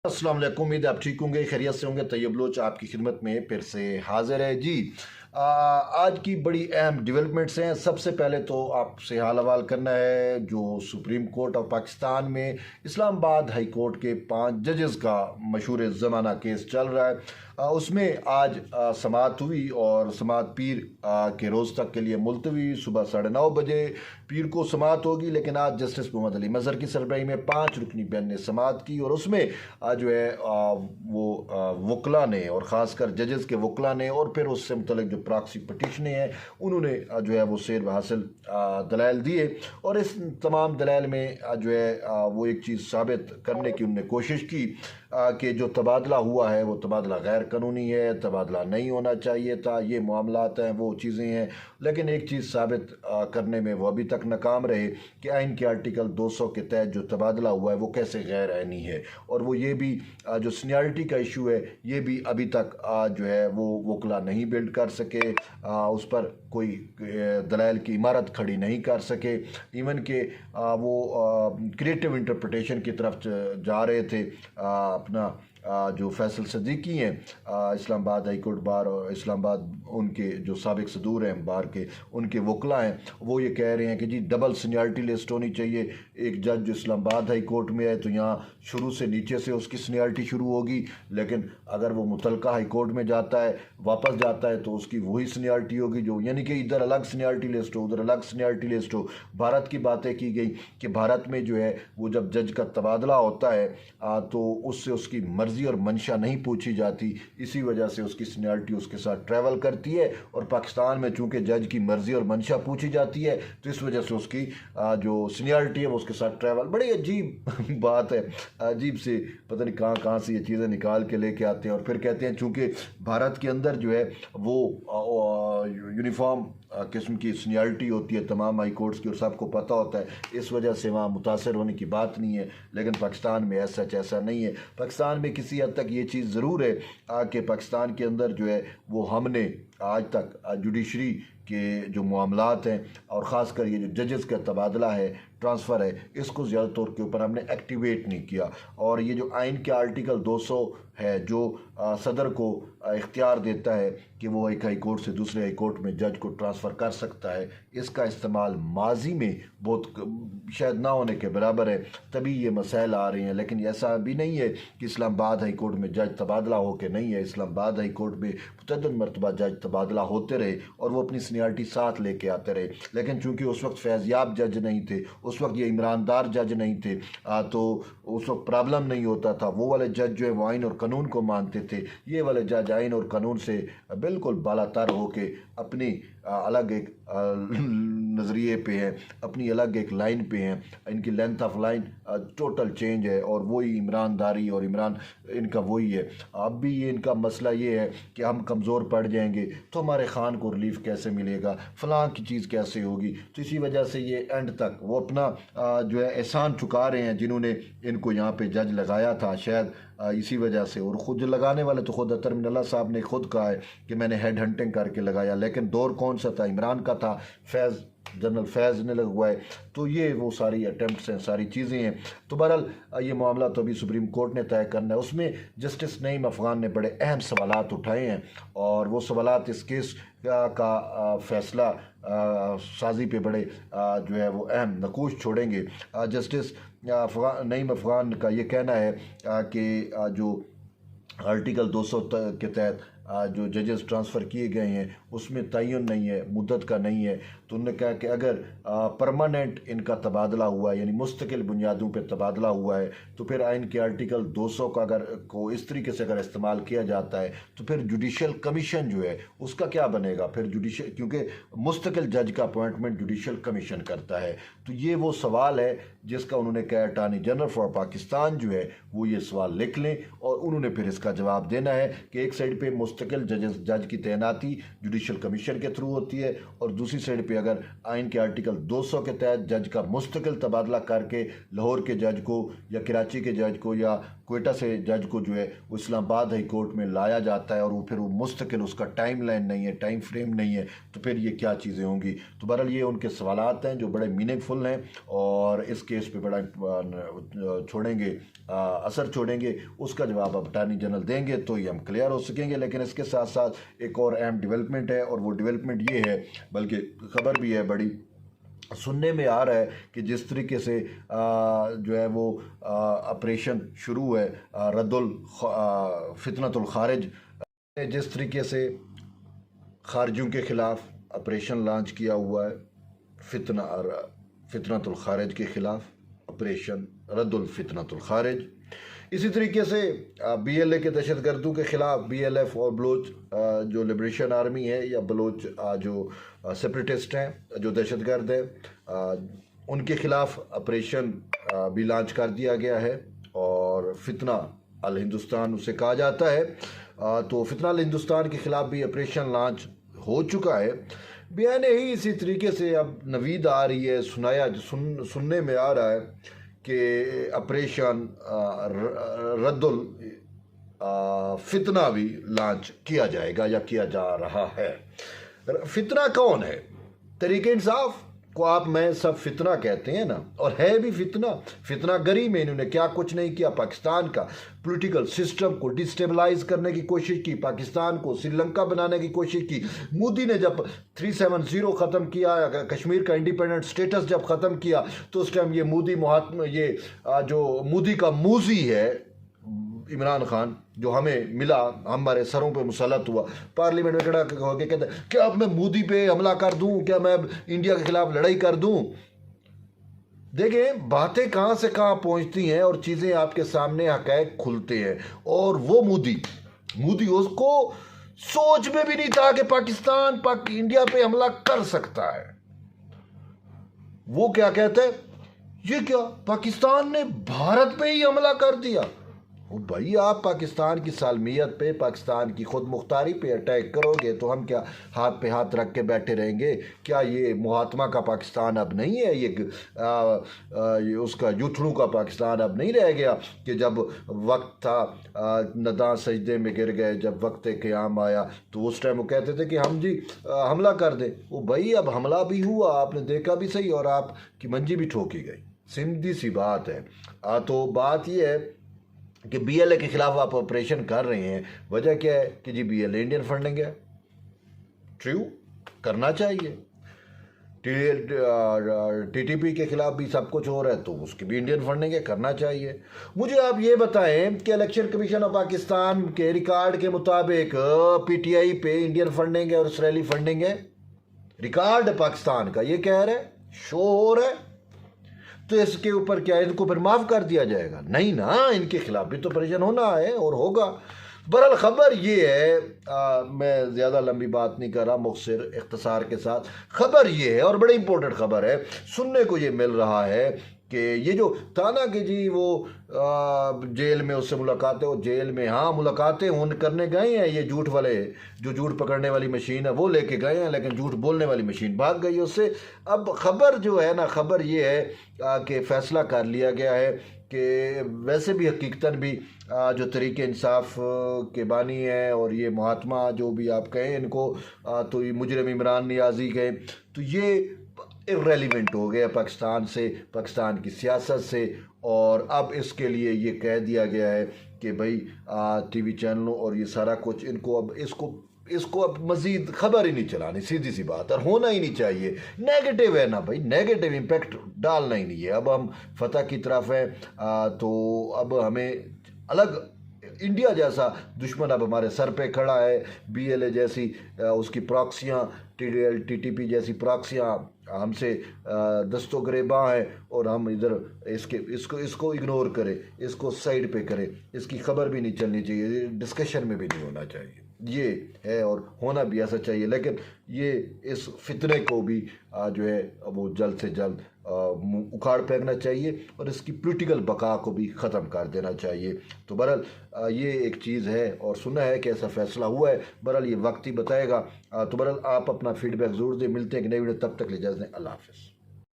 अस्सलाम वालेकुम। उम्मीद है आप ठीक होंगे, खैरियत से होंगे। तैयब लोच आपकी खिदमत में फिर से हाजिर है जी। आज की बड़ी अहम डेवलपमेंट्स हैं। सबसे पहले तो आपसे हाल हवाल करना है जो सुप्रीम कोर्ट ऑफ पाकिस्तान में इस्लामाबाद हाई कोर्ट के 5 जजेस का मशहूर ज़माना केस चल रहा है। उसमें आज समाअत हुई और समाअत पीर के रोज़ तक के लिए मुलतवी। सुबह 9:30 बजे पीर को समाअत होगी, लेकिन आज जस्टिस मोहम्मद अली मज़हर की सरबराही में 5 रुकनी बेंच ने समाअत की और उसमें जो है वो वकला ने और ख़ासकर जजेस के वकला ने और फिर उससे मुतल्लिक़ जो प्रॉक्सी पटिशनें हैं उन्होंने जो है वो सेर हासिल दलाइल दिए और इस तमाम दलाइल में जो है वो एक चीज़ साबित करने की उन्होंने कोशिश की कि जो तबादला हुआ है वो तबादला गैर कानूनी है, तबादला नहीं होना चाहिए था, ये मामलात हैं, वो चीज़ें हैं। लेकिन एक चीज़ साबित करने में वो अभी तक नाकाम रहे कि आइन के आर्टिकल 200 के तहत जो तबादला हुआ है वो कैसे गैर आइनी है। और वो ये भी जो सीनियरिटी का इशू है ये भी अभी तक जो है वो वकला नहीं बिल्ड कर सके, उस पर कोई दलाइल की इमारत खड़ी नहीं कर सके। इवन के वो क्रिएटिव इंटरप्रटेशन की तरफ जा रहे थे। अपना जो फैसल सदीकी हैं इस्लामाबाद हाई कोर्ट बार और इस्लामाबाद उनके जो साबिक सदूर हैं बार के, उनके वकला हैं, वो ये कह रहे हैं कि जी डबल सीनियरिटी लिस्ट होनी चाहिए। एक जज जो इस्लामाबाद हाई कोर्ट में है तो यहाँ शुरू से नीचे से उसकी सीनियरिटी शुरू होगी, लेकिन अगर वो मुतलका हाई कोर्ट में जाता है वापस जाता है तो उसकी वही सीनियरिटी होगी, जो यानी कि इधर अलग सीनियरिटी लिस्ट हो उधर अलग सीनियरिटी लिस्ट हो। भारत की बातें की गई कि भारत में जो है वो जब जज का तबादला होता है तो उससे उसकी मर्जी और मंशा नहीं पूछी जाती, इसी वजह से उसकी सीनियरिटी उसके साथ ट्रैवल करती है। और पाकिस्तान में चूंकि जज की मर्जी और मंशा पूछी जाती है तो इस वजह से उसकी जो सीनियरिटी है वो उसके साथ ट्रैवल। बड़ी अजीब बात है, अजीब से पता नहीं कहाँ कहाँ से ये चीज़ें निकाल के लेके आते हैं और फिर कहते हैं चूँकि भारत के अंदर जो है वो यूनिफॉर्म किस्म की सीनियरिटी होती है तमाम हाई कोर्ट्स की और सबको पता होता है, इस वजह से वहाँ मुतासर होने की बात नहीं है। लेकिन पाकिस्तान में ऐसा नहीं है। पाकिस्तान में किसी हद तक ये चीज़ ज़रूर है कि पाकिस्तान के अंदर जो है वो हमने आज तक जुडिशरी के जो मामलात हैं और ख़ासकर ये जो जजेस का तबादला है, ट्रांसफ़र है, इसको ज़्यादा तौर के ऊपर हमने एक्टिवेट नहीं किया। और ये जो आइन के आर्टिकल 200 है जो सदर को इख्तियार देता है कि वो एक हाई कोर्ट से दूसरे हाई कोर्ट में जज को ट्रांसफ़र कर सकता है, इसका इस्तेमाल माजी में बहुत शायद ना होने के बराबर है, तभी ये मसाइल आ रहे हैं। लेकिन ऐसा भी नहीं है कि इस्लामाबाद हाई कोर्ट में जज तबादला हो के नहीं है। इस्लामाबाद हाई कोर्ट में मुतअद्दिद मरतबा जज तबादला होते रहे और वो अपनी सीनियरिटी साथ लेके आते रहे। लेकिन चूँकि उस वक्त फैज़याब जज नहीं थे, उस वक्त ये इमरानदार जज नहीं थे, तो उस वक्त प्रॉब्लम नहीं होता था। वो वाले जज जो है वो आइन और कानून को मानते थे, ये वाले जज आइन और कानून से बिल्कुल बालातर होके अपनी अलग एक नज़रिए पे हैं, अपनी अलग एक लाइन पे हैं। इनकी length of line total change है और वही इमरानदारी और इमरान इनका वही है। अब भी ये इनका मसला ये है कि हम कमज़ोर पड़ जाएंगे तो हमारे ख़ान को रिलीफ कैसे मिलेगा, फ़लाँ की चीज़ कैसे होगी। तो इसी वजह से ये एंड तक वो अपना जो है एहसान चुका रहे हैं जिन्होंने इनको यहाँ पे जज लगाया था, शायद इसी वजह से। और ख़ुद लगाने वाले तो ख़ुद अतर मिनल्ला साहब ने खुद कहा है कि मैंने हेड हंटिंग करके लगाया, लेकिन दौर कौन सा था, इमरान का था, जनरल फैज़ ने लगवाए। तो ये वो सारी अटैम्प्ट्स हैं, सारी चीज़ें हैं। तो बहरहाल ये मामला तो अभी सुप्रीम कोर्ट ने तय करना है। उसमें जस्टिस नईम अफ़गान ने बड़े अहम सवालात उठाए हैं और वो सवालात इस केस का फ़ैसला साजी पे बड़े जो है वो अहम नकूश छोड़ेंगे। जस्टिस नईम अफ़गान का ये कहना है कि जो आर्टिकल 200 के तहत जो जजेस ट्रांसफ़र किए गए हैं उसमें तयन नहीं है, मुद्दत का नहीं है। तो उन्होंने कहा कि अगर परमानेंट इनका तबादला हुआ है यानी मुस्तकिल बुनियादों पे तबादला हुआ है तो फिर आइन के आर्टिकल 200 का अगर को इस तरीके से अगर इस्तेमाल किया जाता है तो फिर जुडिशल कमीशन जो है उसका क्या बनेगा। फिर जुडिशल, क्योंकि मुस्तकिल जज का अपॉइंटमेंट जुडिशल कमीशन करता है। तो ये वो सवाल है जिसका उन्होंने कहा अटॉर्नी जनरल फॉर पाकिस्तान जो है वो ये सवाल लिख लें और उन्होंने फिर इसका जवाब देना है कि एक साइड पे मुस्तकिल जज की तैनाती जुडिशल कमीशन के थ्रू होती है और दूसरी साइड पे अगर आइन के आर्टिकल 200 के तहत जज का मुस्तकिल तबादला करके लाहौर के जज को या कराची के जज को या कोयटा से जज को जो है वो इस्लामाबाद हाई कोर्ट में लाया जाता है और वो फिर वो मुस्तकिल उसका टाइम लाइन नहीं है, टाइम फ्रेम नहीं है, तो फिर ये क्या चीज़ें होंगी। तो बहरहाल ये उनके सवालात हैं जो बड़े मीनिंगफुल हैं और इस केस पे बड़ा छोड़ेंगे असर छोड़ेंगे। उसका जवाब अब अटॉर्नी जनरल देंगे तो ये हम क्लियर हो सकेंगे। लेकिन इसके साथ साथ एक और अहम डेवलपमेंट है और वो डेवलपमेंट ये है, बल्कि खबर भी है बड़ी, सुनने में आ रहा है कि जिस तरीके से जो है वो ऑपरेशन शुरू है रद्दुल फितनतुल खारिज, जिस तरीके से खारजियों के ख़िलाफ़ ऑपरेशन लॉन्च किया हुआ है, फितनतुल खारिज के ख़िलाफ़ ऑपरेशन रद्दुल फितनतुल खारिज, इसी तरीके से BLA के दहशतगर्दों के ख़िलाफ़ BLF और बलोच जो लिबरेशन आर्मी है या बलोच जो सेपरेटिस्ट हैं जो दहशतगर्द हैं उनके ख़िलाफ़ ऑपरेशन भी लॉन्च कर दिया गया है और फितना अल हिंदुस्तान उसे कहा जाता है। तो फितना अल हिंदुस्तान के ख़िलाफ़ भी ऑपरेशन लॉन्च हो चुका है। बयान ही इसी तरीके से अब नवीद आ रही है, सुनने में आ रहा है कि ऑपरेशन रद्दुल फितना भी लॉन्च किया जाएगा या किया जा रहा है। फितना कौन है? तहरीक इंसाफ को आप मैं सब फितना कहते हैं ना, और है भी फितना। फितना गरी में इन्होंने क्या कुछ नहीं किया, पाकिस्तान का पॉलिटिकल सिस्टम को डिस्टेबलाइज करने की कोशिश की, पाकिस्तान को श्रीलंका बनाने की कोशिश की। मोदी ने जब 370 ख़त्म किया, कश्मीर का इंडिपेंडेंट स्टेटस जब ख़त्म किया, तो उस टाइम ये मोदी महात्मा, ये जो मोदी का मूजी है इमरान खान, जो हमें मिला, हमारे सरों पे मुसलत हुआ, पार्लियामेंट में खड़ा होकर कहता है क्या अब मैं मोदी पे हमला कर दूं, क्या मैं अब इंडिया के खिलाफ लड़ाई कर दूं। देखें बातें कहां से कहां पहुंचती हैं और चीज़ें आपके सामने हक़ाइक़ खुलते हैं। और वो मोदी उसको सोच में भी नहीं था कि पाकिस्तान इंडिया पे हमला कर सकता है। वो क्या कहते हैं, ये क्या पाकिस्तान ने भारत पे ही हमला कर दिया। ओ भाई, आप पाकिस्तान की सालमियत पे, पाकिस्तान की खुद मुख्तारी पे अटैक करोगे तो हम क्या हाथ पे हाथ रख के बैठे रहेंगे? क्या ये महात्मा का पाकिस्तान अब नहीं है? ये उसका यूथड़ू का पाकिस्तान अब नहीं रह गया कि जब वक्त था नदा सजदे में गिर गए, जब वक्त क़याम आया तो उस टाइम वो कहते थे कि हम जी हमला कर दें। ओ भाई, अब हमला भी हुआ, आपने देखा भी सही, और आपकी मंजी भी ठोकी गई। सीधी सी बात है। तो बात ये है कि BLA के खिलाफ आप ऑपरेशन कर रहे हैं, वजह क्या है कि जी BLA इंडियन फंडिंग है। ट्रू, करना चाहिए। TTP के खिलाफ भी सब कुछ हो रहा है तो उसकी भी इंडियन फंडिंग है, करना चाहिए। मुझे आप ये बताएं कि इलेक्शन कमीशन ऑफ पाकिस्तान के रिकॉर्ड के मुताबिक PTI पे इंडियन फंडिंग है और इसराइली फंडिंग है। रिकॉर्ड पाकिस्तान का ये कह रहा है, शो हो रहा है, तो इसके ऊपर क्या इनको फिर माफ़ कर दिया जाएगा? नहीं ना, इनके खिलाफ भी तो ऑपरेशन होना है और होगा। बहरहाल खबर ये है, मैं ज़्यादा लंबी बात नहीं कर रहा, मुख्तसर इख्तिसार के साथ खबर ये है, और बड़ी इंपॉर्टेंट खबर है, सुनने को ये मिल रहा है कि ये जो था ना कि जी वो जेल में उससे मुलाकातें, वो जेल में हाँ मुलाकातें करने गए हैं, ये झूठ वाले जो झूठ पकड़ने वाली मशीन है वो लेके गए हैं, लेकिन झूठ बोलने वाली मशीन भाग गई उससे। अब खबर जो है ना, खबर ये है कि फ़ैसला कर लिया गया है कि वैसे भी हकीकतन भी जो तरीके इंसाफ के बानी हैं और ये महात्मा जो भी आप कहें इनको, तो ये मुजरिम इमरान नियाज़ी कहें, तो ये इर्रेलिवेंट हो गया पाकिस्तान से, पाकिस्तान की सियासत से। और अब इसके लिए ये कह दिया गया है कि भाई TV चैनलों और ये सारा कुछ इनको अब इसको अब मज़ीद खबर ही नहीं चलानी, सीधी सी बात, और होना ही नहीं चाहिए। नेगेटिव है ना भाई, नेगेटिव इम्पैक्ट डालना ही नहीं है। अब हम फतह की तरफ हैं, तो अब हमें अलग इंडिया जैसा दुश्मन अब हमारे सर पे खड़ा है। BLA जैसी उसकी प्रॉक्सियाँ, TTP जैसी प्रॉक्सियाँ हमसे दस्तो गिरेबां हैं, और हम इधर इसको इग्नोर करें, इसको साइड पे करें, इसकी खबर भी नहीं चलनी चाहिए, डिस्कशन में भी नहीं होना चाहिए। ये है और होना भी ऐसा चाहिए। लेकिन ये इस फितने को भी जो है वो जल्द से जल्द उखाड़ फेंकना चाहिए और इसकी पॉलिटिकल बका को भी ख़त्म कर देना चाहिए। तो बहरहाल ये एक चीज़ है और सुना है कि ऐसा फ़ैसला हुआ है। बहरहाल ये वक्त ही बताएगा। तो बहरहाल आप अपना फीडबैक ज़रूर दें। मिलते हैं कि नई वीडियो, तब तक ले इजाज़त दें। अल्लाह हाफ़िज़।